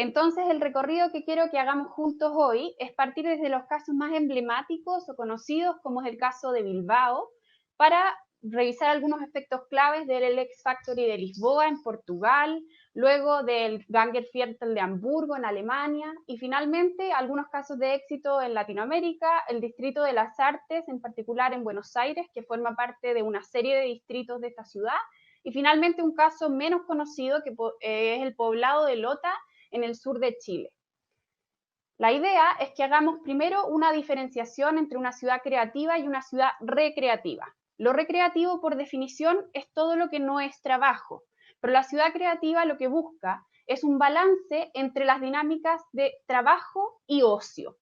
Entonces, el recorrido que quiero que hagamos juntos hoy es partir desde los casos más emblemáticos o conocidos, como es el caso de Bilbao, para revisar algunos aspectos claves del X Factory de Lisboa en Portugal, luego del Gangerviertel de Hamburgo en Alemania y finalmente algunos casos de éxito en Latinoamérica, el Distrito de las Artes, en particular en Buenos Aires, que forma parte de una serie de distritos de esta ciudad, y finalmente un caso menos conocido que es el poblado de Lota en el sur de Chile. La idea es que hagamos primero una diferenciación entre una ciudad creativa y una ciudad recreativa. Lo recreativo, por definición, es todo lo que no es trabajo, pero la ciudad creativa lo que busca es un balance entre las dinámicas de trabajo y ocio.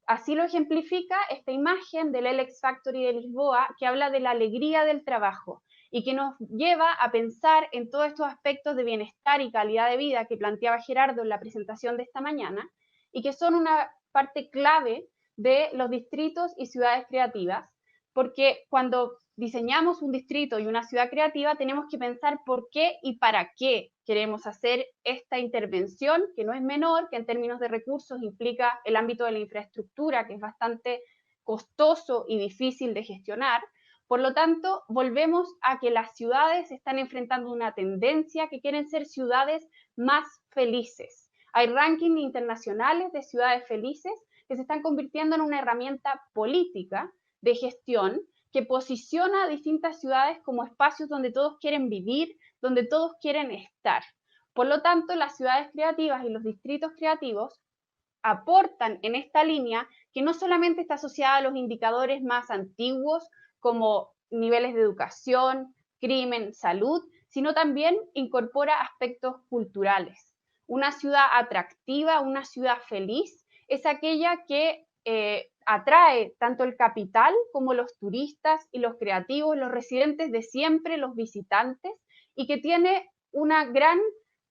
Así lo ejemplifica esta imagen del X Factory de Lisboa, que habla de la alegría del trabajo y que nos lleva a pensar en todos estos aspectos de bienestar y calidad de vida que planteaba Gerardo en la presentación de esta mañana y que son una parte clave de los distritos y ciudades creativas, porque cuando diseñamos un distrito y una ciudad creativa tenemos que pensar por qué y para qué queremos hacer esta intervención, que no es menor, que en términos de recursos implica el ámbito de la infraestructura, que es bastante costoso y difícil de gestionar. Por lo tanto, volvemos a que las ciudades están enfrentando una tendencia que quieren ser ciudades más felices. Hay rankings internacionales de ciudades felices que se están convirtiendo en una herramienta política de gestión que posiciona a distintas ciudades como espacios donde todos quieren vivir, donde todos quieren estar. Por lo tanto, las ciudades creativas y los distritos creativos aportan en esta línea que no solamente está asociada a los indicadores más antiguos como niveles de educación, crimen, salud, sino también incorpora aspectos culturales. Una ciudad atractiva, una ciudad feliz, es aquella que atrae tanto el capital como los turistas y los creativos, los residentes de siempre, los visitantes, y que tiene una gran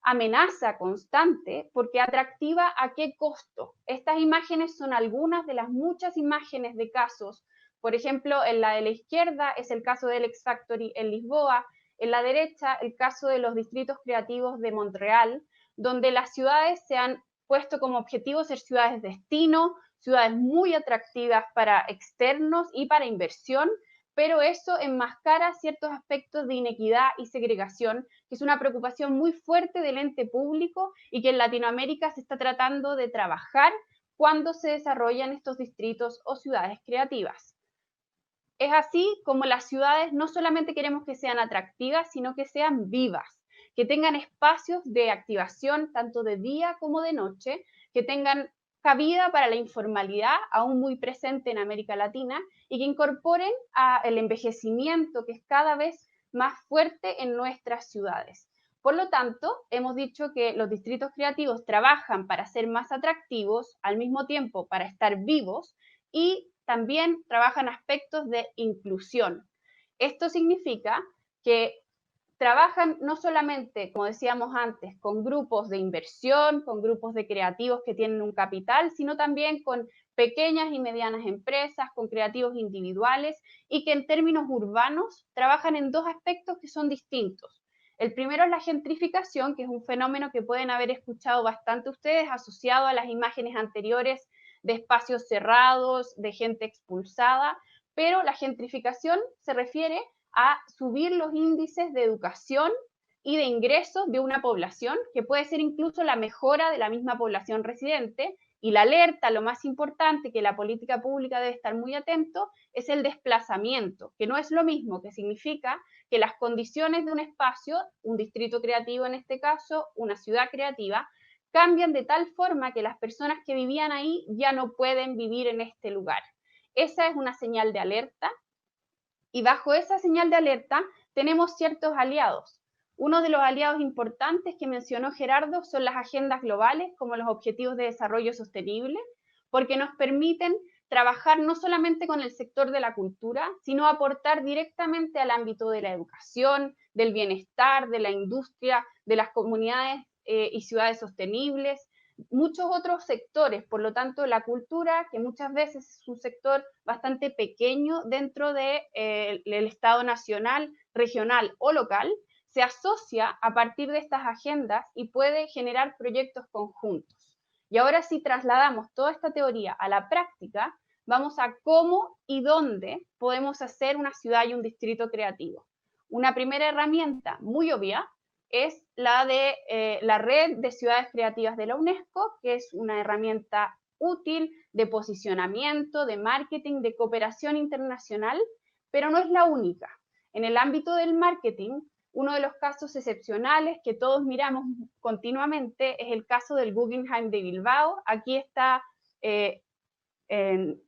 amenaza constante, porque atractiva a qué costo. Estas imágenes son algunas de las muchas imágenes de casos. Por ejemplo, en la de la izquierda es el caso del X Factory en Lisboa, en la derecha el caso de los distritos creativos de Montreal, donde las ciudades se han puesto como objetivo ser ciudades destino, ciudades muy atractivas para externos y para inversión, pero eso enmascara ciertos aspectos de inequidad y segregación, que es una preocupación muy fuerte del ente público y que en Latinoamérica se está tratando de trabajar cuando se desarrollan estos distritos o ciudades creativas. Es así como las ciudades no solamente queremos que sean atractivas, sino que sean vivas, que tengan espacios de activación tanto de día como de noche, que tengan cabida para la informalidad, aún muy presente en América Latina, y que incorporen el envejecimiento que es cada vez más fuerte en nuestras ciudades. Por lo tanto, hemos dicho que los distritos creativos trabajan para ser más atractivos, al mismo tiempo para estar vivos, y también trabajan aspectos de inclusión. Esto significa que trabajan no solamente, como decíamos antes, con grupos de inversión, con grupos de creativos que tienen un capital, sino también con pequeñas y medianas empresas, con creativos individuales y que en términos urbanos trabajan en dos aspectos que son distintos. El primero es la gentrificación, que es un fenómeno que pueden haber escuchado bastante ustedes, asociado a las imágenes anteriores de espacios cerrados, de gente expulsada, pero la gentrificación se refiere a subir los índices de educación y de ingresos de una población, que puede ser incluso la mejora de la misma población residente, y la alerta, lo más importante, que la política pública debe estar muy atento, es el desplazamiento, que no es lo mismo, que significa que las condiciones de un espacio, un distrito creativo en este caso, una ciudad creativa, cambian de tal forma que las personas que vivían ahí ya no pueden vivir en este lugar. Esa es una señal de alerta y bajo esa señal de alerta tenemos ciertos aliados. Uno de los aliados importantes que mencionó Gerardo son las agendas globales, como los Objetivos de Desarrollo Sostenible, porque nos permiten trabajar no solamente con el sector de la cultura, sino aportar directamente al ámbito de la educación, del bienestar, de la industria, de las comunidades y ciudades sostenibles, muchos otros sectores. Por lo tanto, la cultura, que muchas veces es un sector bastante pequeño dentro del Estado nacional, regional o local, se asocia a partir de estas agendas y puede generar proyectos conjuntos. Y ahora si trasladamos toda esta teoría a la práctica, vamos a cómo y dónde podemos hacer una ciudad y un distrito creativo. Una primera herramienta muy obvia es la de la Red de Ciudades Creativas de la UNESCO, que es una herramienta útil de posicionamiento, de marketing, de cooperación internacional, pero no es la única. En el ámbito del marketing, uno de los casos excepcionales que todos miramos continuamente es el caso del Guggenheim de Bilbao. Aquí está,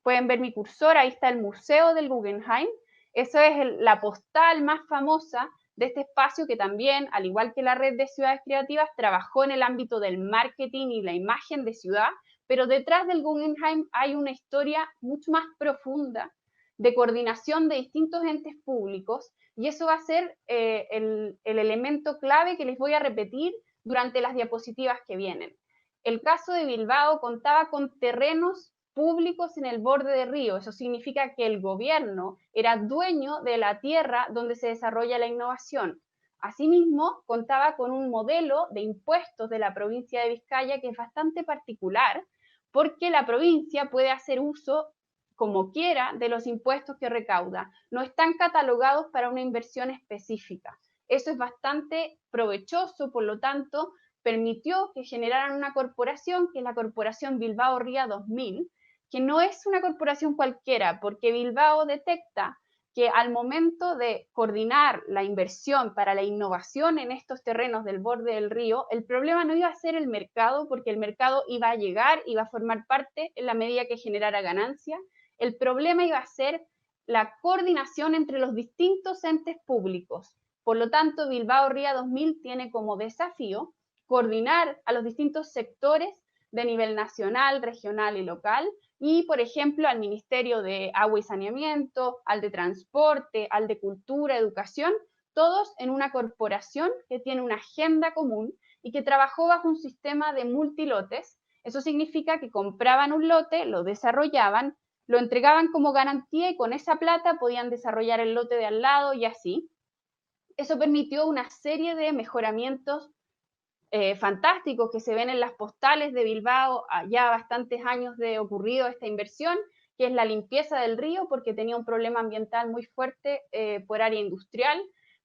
pueden ver mi cursor, ahí está el Museo del Guggenheim. Eso es la postal más famosa de este espacio que también, al igual que la Red de Ciudades Creativas, trabajó en el ámbito del marketing y la imagen de ciudad, pero detrás del Guggenheim hay una historia mucho más profunda de coordinación de distintos entes públicos, y eso va a ser el elemento clave que les voy a repetir durante las diapositivas que vienen. El caso de Bilbao contaba con terrenos públicos en el borde del río. Eso significa que el gobierno era dueño de la tierra donde se desarrolla la innovación. Asimismo, contaba con un modelo de impuestos de la provincia de Vizcaya que es bastante particular, porque la provincia puede hacer uso como quiera de los impuestos que recauda. No están catalogados para una inversión específica. Eso es bastante provechoso, por lo tanto, permitió que generaran una corporación, que es la Corporación Bilbao Ría 2000, que no es una corporación cualquiera, porque Bilbao detecta que al momento de coordinar la inversión para la innovación en estos terrenos del borde del río, el problema no iba a ser el mercado, porque el mercado iba a llegar, iba a formar parte en la medida que generara ganancia. El problema iba a ser la coordinación entre los distintos entes públicos. Por lo tanto, Bilbao Ría 2000 tiene como desafío coordinar a los distintos sectores de nivel nacional, regional y local, y, por ejemplo, al Ministerio de Agua y Saneamiento, al de Transporte, al de Cultura, Educación, todos en una corporación que tiene una agenda común y que trabajó bajo un sistema de multilotes. Eso significa que compraban un lote, lo desarrollaban, lo entregaban como garantía y con esa plata podían desarrollar el lote de al lado y así. Eso permitió una serie de mejoramientos fantásticos que se ven en las postales de Bilbao, ya bastantes años de ocurrido esta inversión, que es la limpieza del río, porque tenía un problema ambiental muy fuerte por área industrial,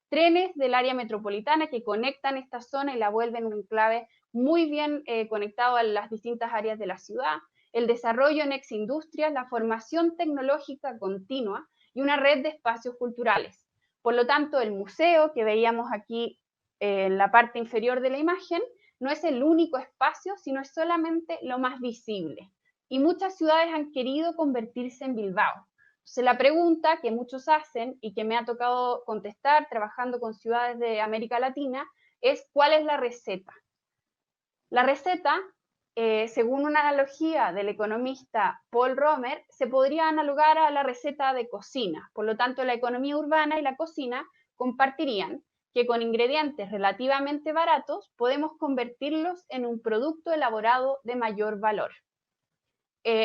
trenes del área metropolitana que conectan esta zona y la vuelven un enclave muy bien conectado a las distintas áreas de la ciudad, el desarrollo en exindustrias, la formación tecnológica continua y una red de espacios culturales. Por lo tanto, el museo que veíamos aquí en la parte inferior de la imagen, no es el único espacio, sino es solamente lo más visible. Y muchas ciudades han querido convertirse en Bilbao. Entonces, la pregunta que muchos hacen y que me ha tocado contestar trabajando con ciudades de América Latina es ¿cuál es la receta? La receta, según una analogía del economista Paul Romer, se podría analogar a la receta de cocina. Por lo tanto, la economía urbana y la cocina compartirían que con ingredientes relativamente baratos podemos convertirlos en un producto elaborado de mayor valor.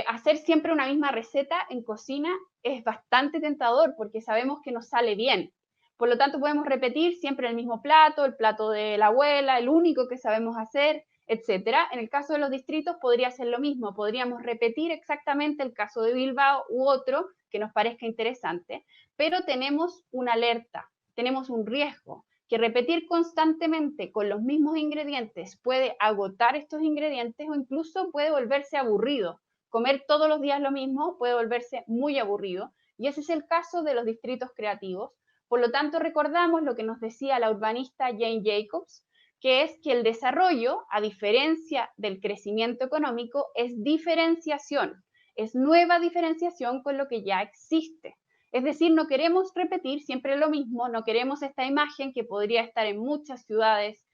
Hacer siempre una misma receta en cocina es bastante tentador porque sabemos que nos sale bien. Por lo tanto, podemos repetir siempre el mismo plato, el plato de la abuela, el único que sabemos hacer, etcétera. En el caso de los distritos podría ser lo mismo. Podríamos repetir exactamente el caso de Bilbao u otro que nos parezca interesante, pero tenemos una alerta, tenemos un riesgo, que repetir constantemente con los mismos ingredientes puede agotar estos ingredientes o incluso puede volverse aburrido. Comer todos los días lo mismo puede volverse muy aburrido y ese es el caso de los distritos creativos. Por lo tanto, recordamos lo que nos decía la urbanista Jane Jacobs, que es que el desarrollo, a diferencia del crecimiento económico, es diferenciación, es nueva diferenciación con lo que ya existe. Es decir, no queremos repetir siempre lo mismo, no queremos esta imagen que podría estar en muchas ciudades,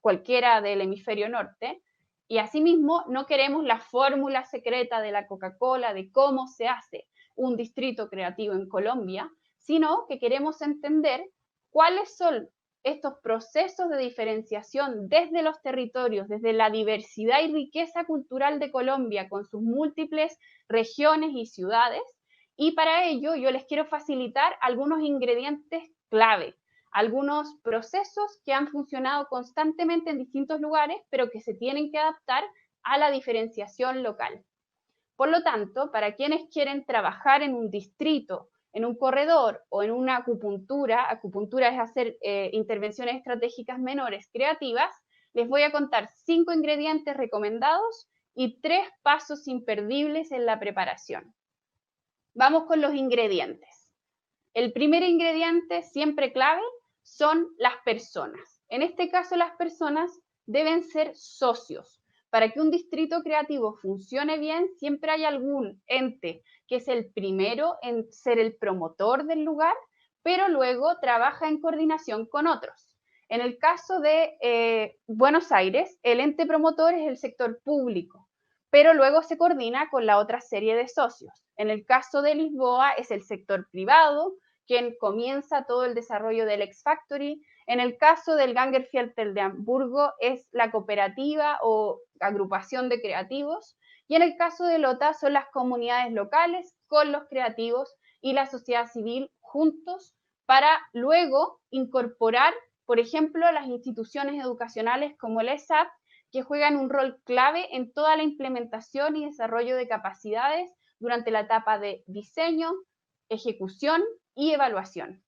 cualquiera del hemisferio norte, y asimismo no queremos la fórmula secreta de la Coca-Cola de cómo se hace un distrito creativo en Colombia, sino que queremos entender cuáles son estos procesos de diferenciación desde los territorios, desde la diversidad y riqueza cultural de Colombia con sus múltiples regiones y ciudades, y para ello yo les quiero facilitar algunos ingredientes clave, algunos procesos que han funcionado constantemente en distintos lugares, pero que se tienen que adaptar a la diferenciación local. Por lo tanto, para quienes quieren trabajar en un distrito, en un corredor o en una acupuntura es hacer intervenciones estratégicas menores creativas, les voy a contar 5 ingredientes recomendados y 3 pasos imperdibles en la preparación. Vamos con los ingredientes. El primer ingrediente, siempre clave, son las personas. En este caso, las personas deben ser socios. Para que un distrito creativo funcione bien, siempre hay algún ente que es el primero en ser el promotor del lugar, pero luego trabaja en coordinación con otros. En el caso de Buenos Aires, el ente promotor es el sector público, pero luego se coordina con la otra serie de socios. En el caso de Lisboa es el sector privado, quien comienza todo el desarrollo del X Factory. En el caso del Gangerviertel de Hamburgo es la cooperativa o agrupación de creativos. Y en el caso de Lota son las comunidades locales con los creativos y la sociedad civil juntos para luego incorporar, por ejemplo, las instituciones educacionales como el ESAP, que juegan un rol clave en toda la implementación y desarrollo de capacidades durante la etapa de diseño, ejecución y evaluación.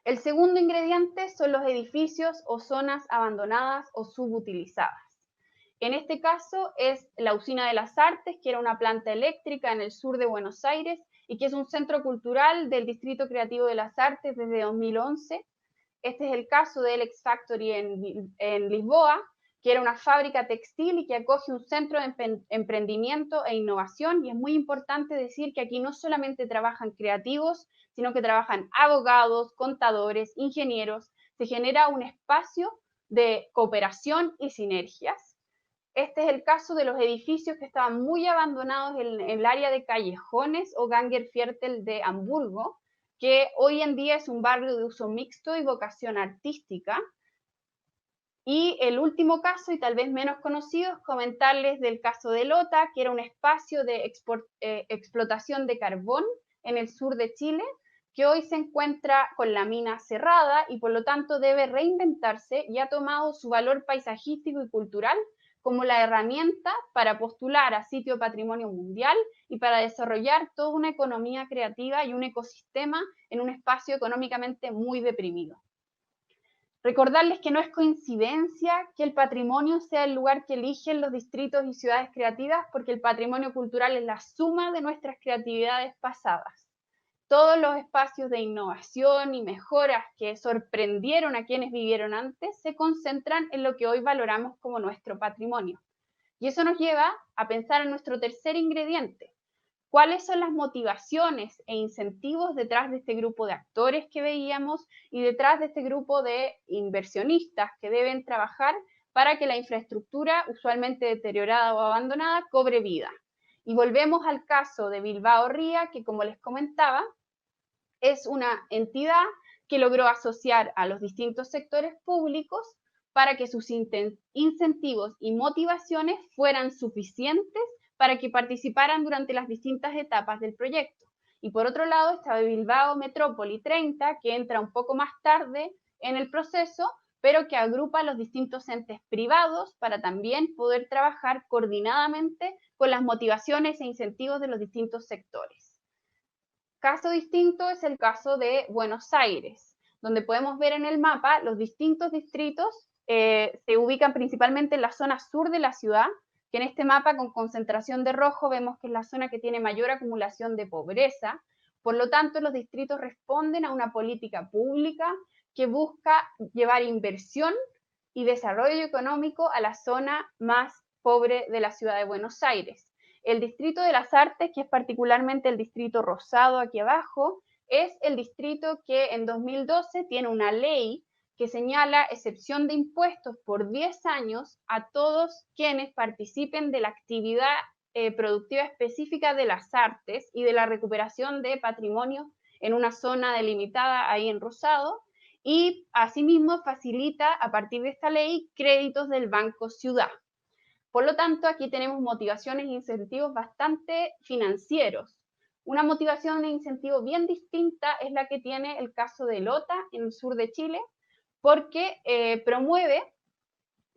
El segundo ingrediente son los edificios o zonas abandonadas o subutilizadas. En este caso es la Usina de las Artes, que era una planta eléctrica en el sur de Buenos Aires y que es un centro cultural del Distrito Creativo de las Artes desde 2011. Este es el caso del X Factory en Lisboa, que era una fábrica textil y que acoge un centro de emprendimiento e innovación. Y es muy importante decir que aquí no solamente trabajan creativos, sino que trabajan abogados, contadores, ingenieros. Se genera un espacio de cooperación y sinergias. Este es el caso de los edificios que estaban muy abandonados en el área de Callejones o Gangerviertel de Hamburgo, que hoy en día es un barrio de uso mixto y vocación artística. Y el último caso, y tal vez menos conocido, es comentarles del caso de Lota, que era un espacio de explotación de carbón en el sur de Chile, que hoy se encuentra con la mina cerrada y por lo tanto debe reinventarse y ha tomado su valor paisajístico y cultural como la herramienta para postular a sitio patrimonio mundial y para desarrollar toda una economía creativa y un ecosistema en un espacio económicamente muy deprimido. Recordarles que no es coincidencia que el patrimonio sea el lugar que eligen los distritos y ciudades creativas, porque el patrimonio cultural es la suma de nuestras creatividades pasadas. Todos los espacios de innovación y mejoras que sorprendieron a quienes vivieron antes se concentran en lo que hoy valoramos como nuestro patrimonio. Y eso nos lleva a pensar en nuestro tercer ingrediente. ¿Cuáles son las motivaciones e incentivos detrás de este grupo de actores que veíamos y detrás de este grupo de inversionistas que deben trabajar para que la infraestructura, usualmente deteriorada o abandonada, cobre vida? Y volvemos al caso de Bilbao Ría, que como les comentaba, es una entidad que logró asociar a los distintos sectores públicos para que sus incentivos y motivaciones fueran suficientes para que participaran durante las distintas etapas del proyecto. Y por otro lado estaba Bilbao Metrópoli 30, que entra un poco más tarde en el proceso, pero que agrupa a los distintos entes privados para también poder trabajar coordinadamente con las motivaciones e incentivos de los distintos sectores. Caso distinto es el caso de Buenos Aires, donde podemos ver en el mapa los distintos distritos se ubican principalmente en la zona sur de la ciudad, que en este mapa con concentración de rojo vemos que es la zona que tiene mayor acumulación de pobreza. Por lo tanto, los distritos responden a una política pública que busca llevar inversión y desarrollo económico a la zona más pobre de la ciudad de Buenos Aires. El Distrito de las Artes, que es particularmente el distrito rosado aquí abajo, es el distrito que en 2012 tiene una ley que señala excepción de impuestos por 10 años a todos quienes participen de la actividad productiva específica de las artes y de la recuperación de patrimonio en una zona delimitada ahí en rosado, y asimismo facilita a partir de esta ley créditos del Banco Ciudad. Por lo tanto, aquí tenemos motivaciones e incentivos bastante financieros. Una motivación e incentivo bien distinta es la que tiene el caso de Lota en el sur de Chile, porque promueve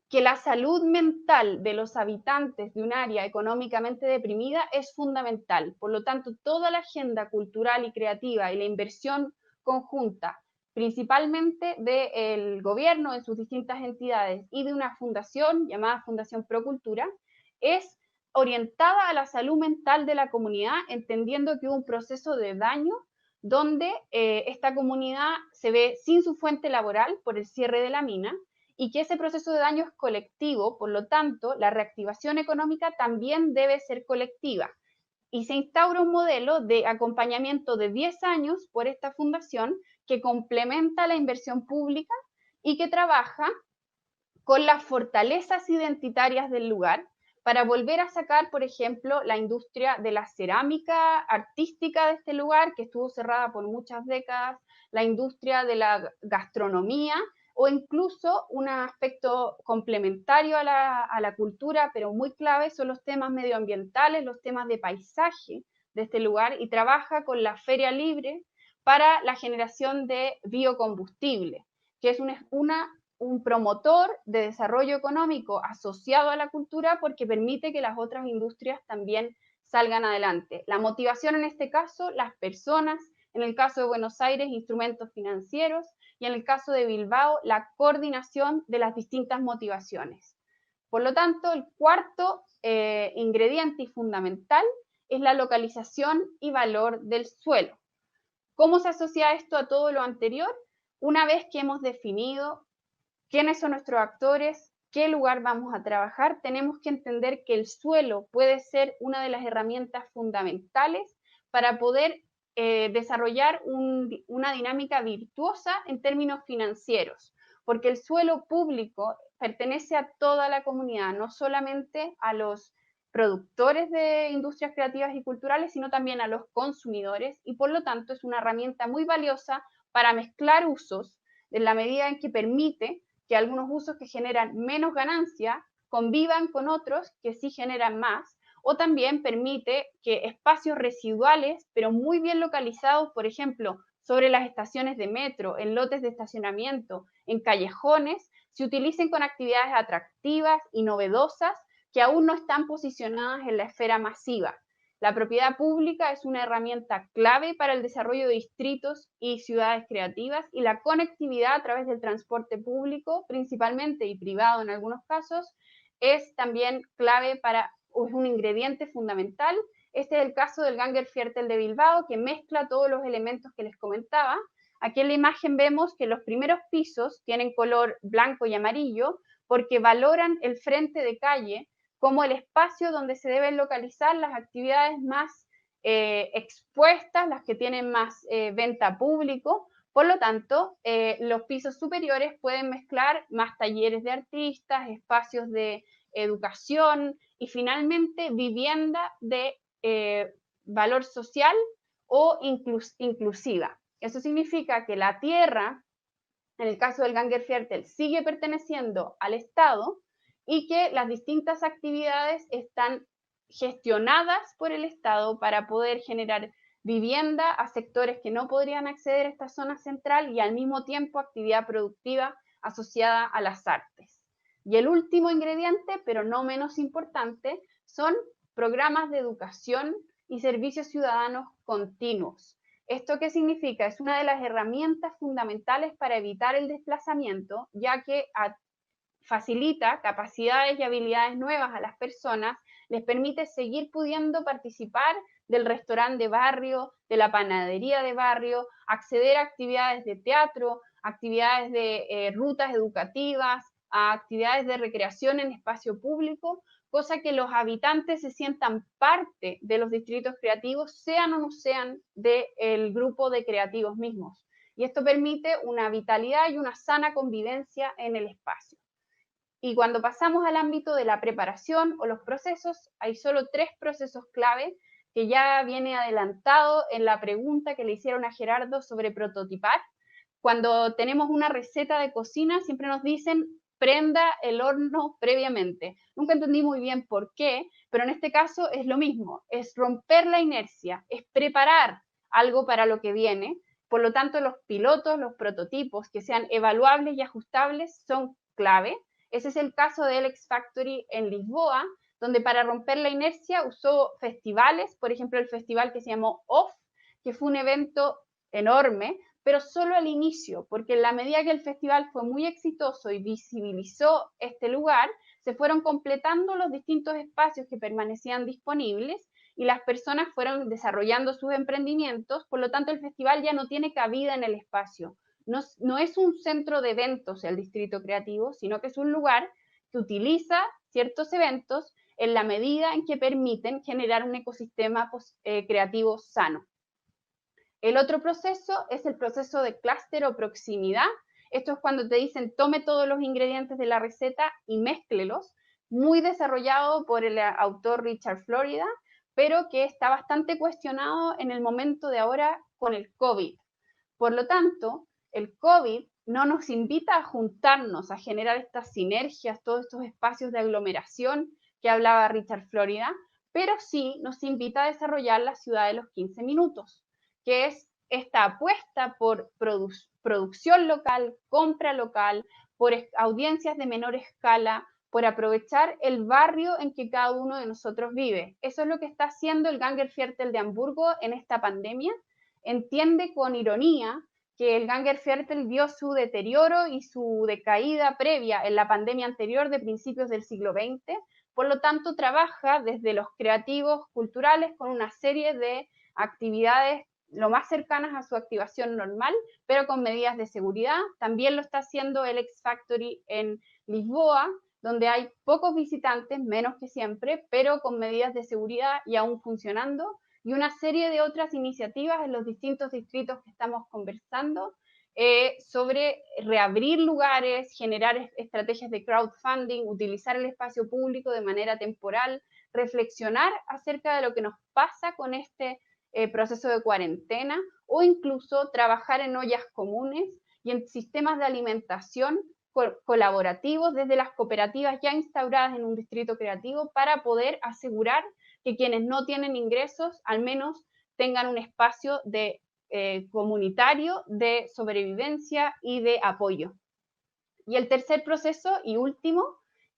que la salud mental de los habitantes de un área económicamente deprimida es fundamental. Por lo tanto, toda la agenda cultural y creativa y la inversión conjunta, principalmente del gobierno en sus distintas entidades y de una fundación llamada Fundación Procultura, es orientada a la salud mental de la comunidad, entendiendo que hubo un proceso de daño donde esta comunidad se ve sin su fuente laboral por el cierre de la mina, y que ese proceso de daño es colectivo, por lo tanto, la reactivación económica también debe ser colectiva. Y se instaura un modelo de acompañamiento de 10 años por esta fundación que complementa la inversión pública y que trabaja con las fortalezas identitarias del lugar para volver a sacar, por ejemplo, la industria de la cerámica artística de este lugar, que estuvo cerrada por muchas décadas, la industria de la gastronomía, o incluso un aspecto complementario a la cultura, pero muy clave, son los temas medioambientales, los temas de paisaje de este lugar, y trabaja con la Feria Libre para la generación de biocombustible, que es un promotor de desarrollo económico asociado a la cultura porque permite que las otras industrias también salgan adelante. La motivación en este caso, las personas, en el caso de Buenos Aires, instrumentos financieros, y en el caso de Bilbao, la coordinación de las distintas motivaciones. Por lo tanto, el cuarto ingrediente y fundamental es la localización y valor del suelo. ¿Cómo se asocia esto a todo lo anterior? Una vez que hemos definido quiénes son nuestros actores, qué lugar vamos a trabajar, tenemos que entender que el suelo puede ser una de las herramientas fundamentales para poder desarrollar una dinámica virtuosa en términos financieros, porque el suelo público pertenece a toda la comunidad, no solamente a los productores de industrias creativas y culturales, sino también a los consumidores, y por lo tanto es una herramienta muy valiosa para mezclar usos en la medida en que permite que algunos usos que generan menos ganancia convivan con otros que sí generan más, o también permite que espacios residuales, pero muy bien localizados, por ejemplo, sobre las estaciones de metro, en lotes de estacionamiento, en callejones, se utilicen con actividades atractivas y novedosas que aún no están posicionadas en la esfera masiva. La propiedad pública es una herramienta clave para el desarrollo de distritos y ciudades creativas, y la conectividad a través del transporte público, principalmente, y privado en algunos casos, es también clave para, o es un ingrediente fundamental. Este es el caso del Gangerviertel de Bilbao, que mezcla todos los elementos que les comentaba. Aquí en la imagen vemos que los primeros pisos tienen color blanco y amarillo porque valoran el frente de calle como el espacio donde se deben localizar las actividades más expuestas, las que tienen más venta público. Por lo tanto, los pisos superiores pueden mezclar más talleres de artistas, espacios de educación y finalmente vivienda de valor social o inclusiva. Eso significa que la tierra, en el caso del Gangerviertel, sigue perteneciendo al Estado y que las distintas actividades están gestionadas por el Estado para poder generar vivienda a sectores que no podrían acceder a esta zona central y al mismo tiempo actividad productiva asociada a las artes. Y el último ingrediente, pero no menos importante, son programas de educación y servicios ciudadanos continuos. ¿Esto qué significa? Es una de las herramientas fundamentales para evitar el desplazamiento, ya que facilita capacidades y habilidades nuevas a las personas, les permite seguir pudiendo participar del restaurante de barrio, de la panadería de barrio, acceder a actividades de teatro, actividades de rutas educativas, a actividades de recreación en espacio público, cosa que los habitantes se sientan parte de los distritos creativos, sean o no sean del grupo de creativos mismos. Y esto permite una vitalidad y una sana convivencia en el espacio. Y cuando pasamos al ámbito de la preparación o los procesos, hay solo 3 procesos clave que ya viene adelantado en la pregunta que le hicieron a Gerardo sobre prototipar. Cuando tenemos una receta de cocina, siempre nos dicen prenda el horno previamente. Nunca entendí muy bien por qué, pero en este caso es lo mismo, es romper la inercia, es preparar algo para lo que viene. Por lo tanto, los pilotos, los prototipos que sean evaluables y ajustables son clave. Ese es el caso de LX Factory en Lisboa, donde para romper la inercia usó festivales, por ejemplo, el festival que se llamó OFF, que fue un evento enorme, pero solo al inicio, porque en la medida que el festival fue muy exitoso y visibilizó este lugar, se fueron completando los distintos espacios que permanecían disponibles y las personas fueron desarrollando sus emprendimientos, por lo tanto el festival ya no tiene cabida en el espacio. No es un centro de eventos el Distrito Creativo, sino que es un lugar que utiliza ciertos eventos en la medida en que permiten generar un ecosistema creativo sano. El otro proceso es el proceso de clúster o proximidad. Esto es cuando te dicen tome todos los ingredientes de la receta y mézclelos, muy desarrollado por el autor Richard Florida, pero que está bastante cuestionado en el momento de ahora con el COVID. Por lo tanto, el COVID no nos invita a juntarnos, a generar estas sinergias, todos estos espacios de aglomeración que hablaba Richard Florida, pero sí nos invita a desarrollar la ciudad de los 15 minutos, que es esta apuesta por producción local, compra local, por audiencias de menor escala, por aprovechar el barrio en que cada uno de nosotros vive. Eso es lo que está haciendo el Gängerviertel de Hamburgo en esta pandemia. Entiende con ironía que el Gängerviertel vio su deterioro y su decaída previa en la pandemia anterior de principios del siglo XX, por lo tanto trabaja desde los creativos culturales con una serie de actividades lo más cercanas a su activación normal, pero con medidas de seguridad. También lo está haciendo el X Factory en Lisboa, donde hay pocos visitantes, menos que siempre, pero con medidas de seguridad y aún funcionando, y una serie de otras iniciativas en los distintos distritos que estamos conversando sobre reabrir lugares, generar estrategias de crowdfunding, utilizar el espacio público de manera temporal, reflexionar acerca de lo que nos pasa con este proceso de cuarentena o incluso trabajar en ollas comunes y en sistemas de alimentación colaborativos desde las cooperativas ya instauradas en un distrito creativo para poder asegurar que quienes no tienen ingresos al menos tengan un espacio de, comunitario de sobrevivencia y de apoyo. Y el tercer proceso y último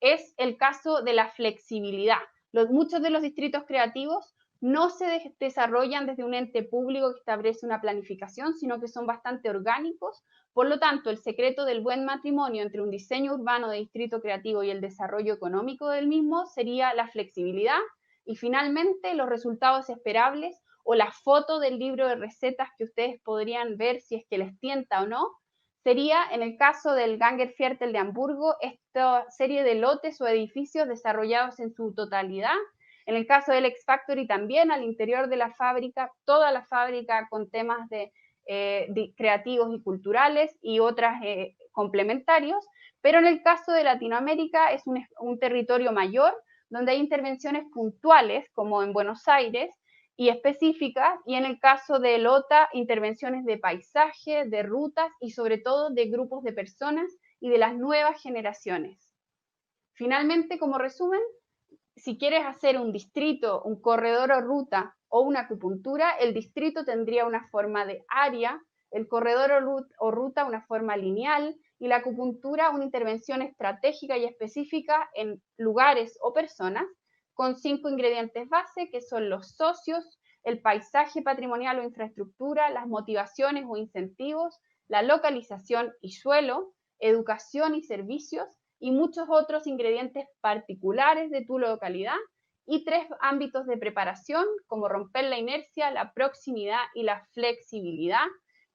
es el caso de la flexibilidad. Muchos de los distritos creativos no se desarrollan desde un ente público que establece una planificación, sino que son bastante orgánicos. Por lo tanto, el secreto del buen matrimonio entre un diseño urbano de distrito creativo y el desarrollo económico del mismo sería la flexibilidad y finalmente los resultados esperables o la foto del libro de recetas que ustedes podrían ver si es que les tienta o no, sería en el caso del Gängerviertel de Hamburgo esta serie de lotes o edificios desarrollados en su totalidad. En el caso del X Factory también al interior de la fábrica, toda la fábrica con temas de creativos y culturales y otras complementarios, pero en el caso de Latinoamérica es un territorio mayor donde hay intervenciones puntuales como en Buenos Aires y específicas, y en el caso de LOTA, intervenciones de paisaje, de rutas y sobre todo de grupos de personas y de las nuevas generaciones. Finalmente, como resumen, si quieres hacer un distrito, un corredor o ruta o una acupuntura, el distrito tendría una forma de área, el corredor o ruta una forma lineal y la acupuntura una intervención estratégica y específica en lugares o personas con 5 ingredientes base que son los socios, el paisaje patrimonial o infraestructura, las motivaciones o incentivos, la localización y suelo, educación y servicios, y muchos otros ingredientes particulares de tu localidad y 3 ámbitos de preparación como romper la inercia, la proximidad y la flexibilidad.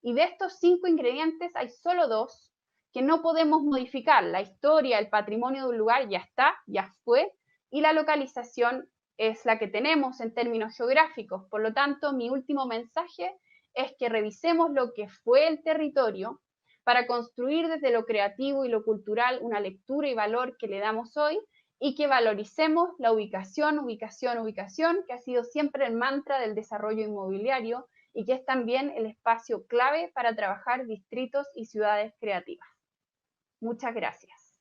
Y de estos 5 ingredientes hay solo 2 que no podemos modificar. La historia, el patrimonio de un lugar ya está, ya fue, y la localización es la que tenemos en términos geográficos. Por lo tanto, mi último mensaje es que revisemos lo que fue el territorio, para construir desde lo creativo y lo cultural una lectura y valor que le damos hoy y que valoricemos la ubicación, ubicación, ubicación, que ha sido siempre el mantra del desarrollo inmobiliario y que es también el espacio clave para trabajar distritos y ciudades creativas. Muchas gracias.